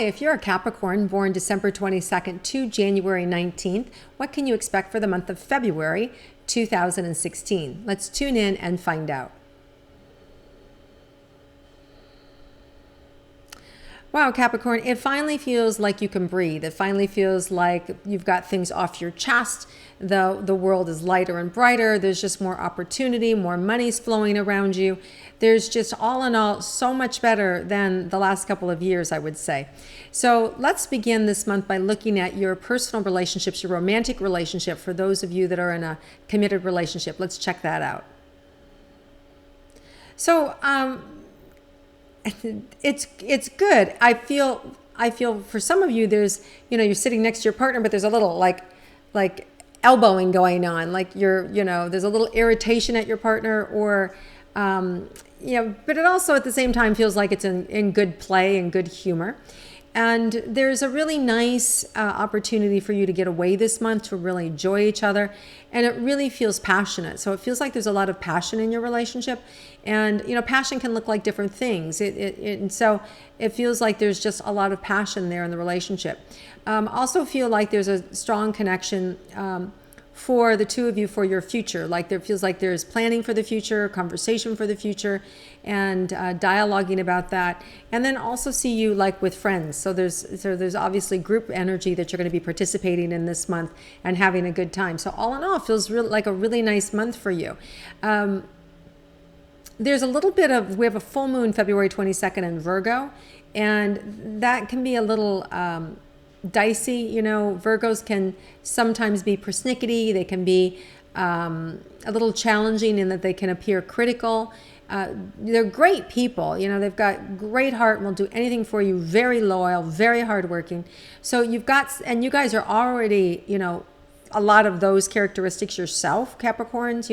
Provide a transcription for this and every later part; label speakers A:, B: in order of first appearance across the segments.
A: if you're a Capricorn born December 22nd to January 19th, what can you expect for the month of February 2016? Let's tune in and find out. Wow, Capricorn, it finally feels like you can breathe. It finally feels like you've got things off your chest. The world is lighter and brighter. There's just more opportunity, more money's flowing around you. There's just all in all so much better than the last couple of years, I would say. So let's begin this month by looking at your personal relationships, your romantic relationship, for those of you that are in a committed relationship. Let's check that out. So, it's good. I feel for some of you, there's, you're sitting next to your partner, but there's a little like elbowing going on, like there's a little irritation at your partner, or but it also at the same time feels like it's in good play and good humor. And there's a really nice opportunity for you to get away this month, to really enjoy each other. And it really feels passionate. So it feels like there's a lot of passion in your relationship. And, passion can look like different things. And so it feels like there's just a lot of passion there in the relationship. Also feel like there's a strong connection for the two of you for your future. Like there feels like there's planning for the future, conversation for the future, and dialoguing about that. And then also see you like with friends. So there's obviously group energy that you're going to be participating in this month and having a good time. So all in all, it feels like a really nice month for you. There's a little bit of, we have a full moon February 22nd in Virgo, and that can be a little dicey. Virgos can sometimes be persnickety. They can be a little challenging in that they can appear critical. They're great people. They've got great heart and will do anything for you. Very loyal, very hardworking. So you guys are already, a lot of those characteristics yourself, Capricorns,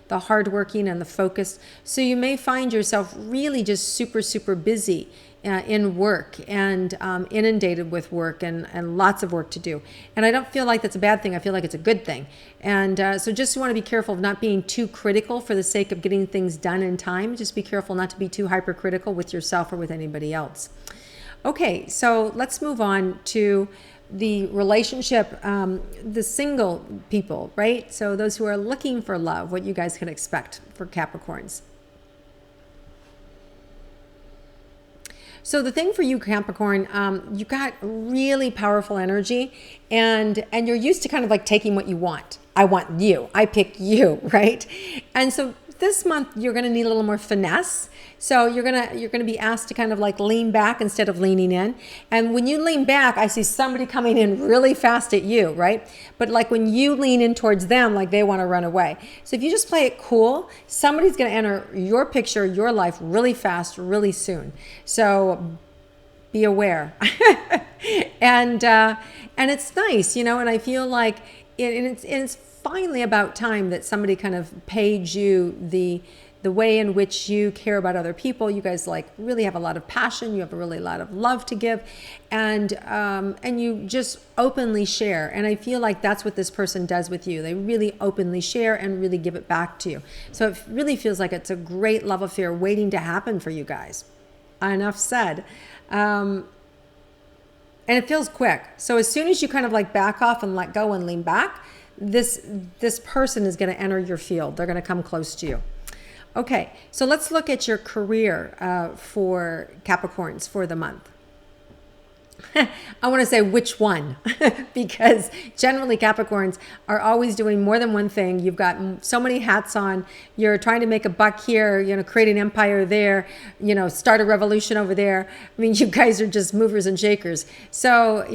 A: the hardworking and the focused. So you may find yourself really just super, super busy in work and inundated with work and lots of work to do. And I don't feel like that's a bad thing. I feel like it's a good thing. And so just want to be careful of not being too critical for the sake of getting things done in time. Just be careful not to be too hypercritical with yourself or with anybody else. Okay, so let's move on to the relationship, the single people, right? So those who are looking for love, what you guys can expect for Capricorns. So the thing for you, Capricorn, you got really powerful energy, and you're used to kind of like taking what you want. I want you. I pick you, right? And so this month you're going to need a little more finesse. So you're going to be asked to kind of like lean back instead of leaning in. And when you lean back, I see somebody coming in really fast at you, right? But like when you lean in towards them, like they want to run away. So if you just play it cool, somebody's going to enter your picture, your life really fast, really soon. So be aware. And it's nice, and I feel like it's finally about time that somebody kind of paid you the way in which you care about other people. You guys like really have a lot of passion. You have a really lot of love to give, and you just openly share. And I feel like that's what this person does with you. They really openly share and really give it back to you. So it really feels like it's a great love affair waiting to happen for you guys. Enough said. And it feels quick. So as soon as you kind of like back off and let go and lean back, this person is going to enter your field. They're going to come close to you. Okay, so let's look at your career for Capricorns for the month. I want to say which one, because generally Capricorns are always doing more than one thing. You've got so many hats on. You're trying to make a buck here, create an empire there, start a revolution over there. I mean, you guys are just movers and shakers. So,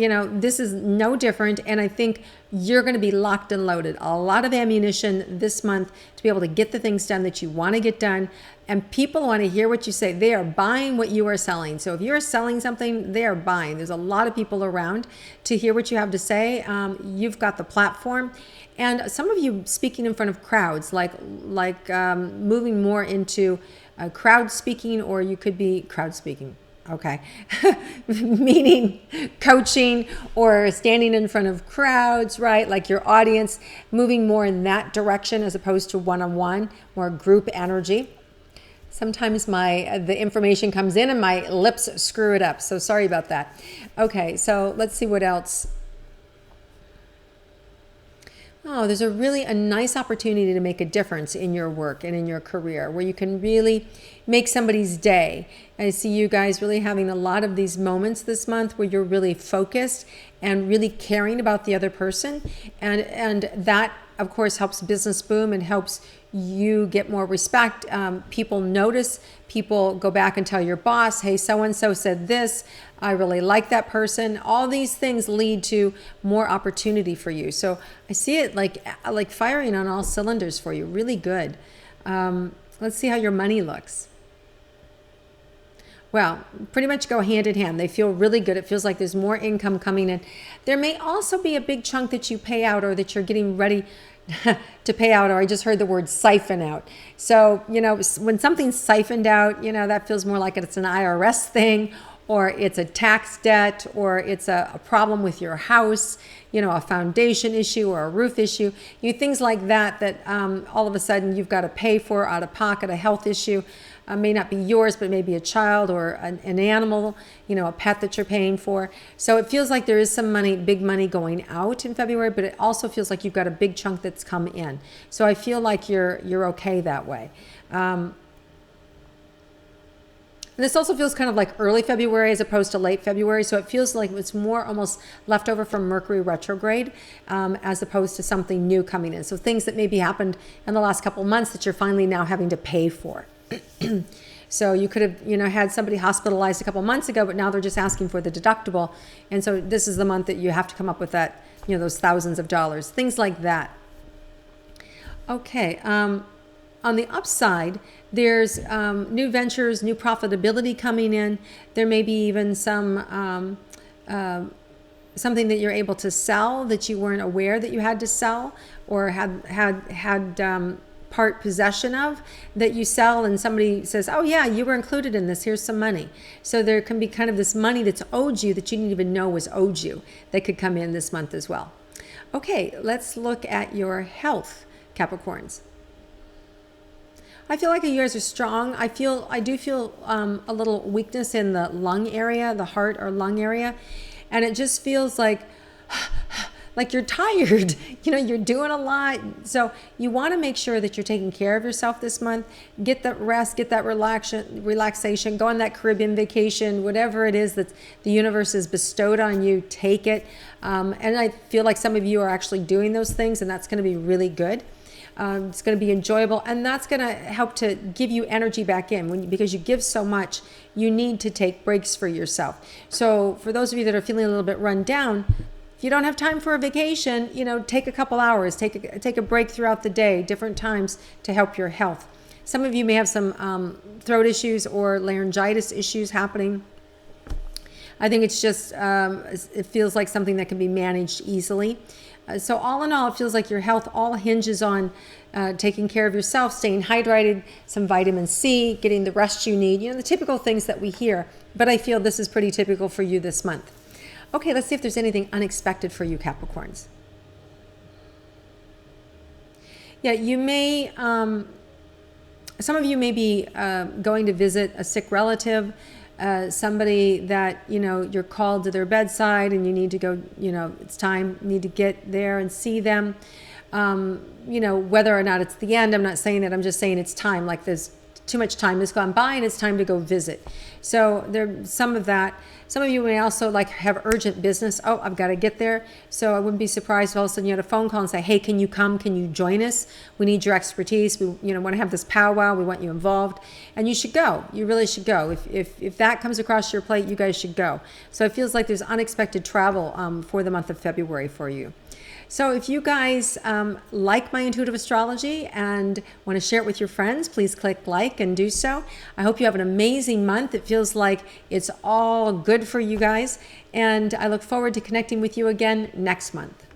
A: this is no different. And I think you're going to be locked and loaded. A lot of ammunition this month to be able to get the things done that you want to get done. And people want to hear what you say. They are buying what you are selling. So if you're selling something, they are buying. There's a lot of people around to hear what you have to say. You've got the platform. And some of you speaking in front of crowds, like moving more into crowd speaking, or you could be crowd speaking. Okay. Meaning coaching or standing in front of crowds, right? Like your audience, moving more in that direction as opposed to one-on-one, more group energy. Sometimes the information comes in and my lips screw it up. So sorry about that. Okay, so let's see what else. Oh, there's a nice opportunity to make a difference in your work and in your career where you can really make somebody's day. I see you guys really having a lot of these moments this month where you're really focused and really caring about the other person. And that, of course, helps business boom and helps you get more respect. People notice, people go back and tell your boss, hey, so-and-so said this, I really like that person. All these things lead to more opportunity for you. So I see it like firing on all cylinders for you, really good. Let's see how your money looks. Well, pretty much go hand in hand. They feel really good. It feels like there's more income coming in. There may also be a big chunk that you pay out or that you're getting ready to pay out, or I just heard the word siphon out. So, when something's siphoned out, that feels more like it's an IRS thing, or it's a tax debt, or it's a problem with your house, a foundation issue or a roof issue, things like that all of a sudden you've got to pay for out of pocket, a health issue. May not be yours, but maybe a child or an animal, a pet that you're paying for. So it feels like there is some money, big money going out in February, but it also feels like you've got a big chunk that's come in. So I feel like you're okay that way. And this also feels kind of like early February as opposed to late February. So it feels like it's more almost leftover from Mercury retrograde as opposed to something new coming in. So things that maybe happened in the last couple of months that you're finally now having to pay for. So you could have, had somebody hospitalized a couple months ago, but now they're just asking for the deductible. And so this is the month that you have to come up with that, those thousands of dollars, things like that. Okay. On the upside, there's new ventures, new profitability coming in. There may be even something that you're able to sell that you weren't aware that you had to sell or had part possession of that you sell, and somebody says, oh yeah, you were included in this, here's some money. So there can be kind of this money that's owed you that you didn't even know was owed you that could come in this month as well. Okay, let's look at your health, Capricorns. I feel like you guys are strong. I do feel a little weakness in the lung area, the heart or lung area, and it just feels like you're tired, you're doing a lot. So you want to make sure that you're taking care of yourself this month. Get that rest, get that relaxation, go on that Caribbean vacation, whatever it is that the universe has bestowed on you, take it. And I feel like some of you are actually doing those things, and that's going to be really good. It's going to be enjoyable, and that's going to help to give you energy back in because you give so much. You need to take breaks for yourself. So for those of you that are feeling a little bit run down, if you don't have time for a vacation, take a couple hours, take a break throughout the day, different times to help your health. Some of you may have some throat issues or laryngitis issues happening. I think it's just, it feels like something that can be managed easily. So all in all, it feels like your health all hinges on taking care of yourself, staying hydrated, some vitamin C, getting the rest you need, the typical things that we hear. But I feel this is pretty typical for you this month. Okay, let's see if there's anything unexpected for you, Capricorns. Yeah, you may, some of you may be going to visit a sick relative, somebody that, you're called to their bedside and you need to go, it's time, you need to get there and see them. Whether or not it's the end, I'm not saying that, I'm just saying it's time, like there's too much time has gone by and it's time to go visit. So there's some of that. Some of you may also have urgent business. Oh, I've got to get there. So I wouldn't be surprised if all of a sudden you had a phone call and say, hey, can you come? Can you join us? We need your expertise. We want to have this powwow. We want you involved. And you should go. You really should go. If that comes across your plate, you guys should go. So it feels like there's unexpected travel for the month of February for you. So if you guys like my intuitive astrology and want to share it with your friends, please click like and do so. I hope you have an amazing month. It feels like it's all good for you guys. And I look forward to connecting with you again next month.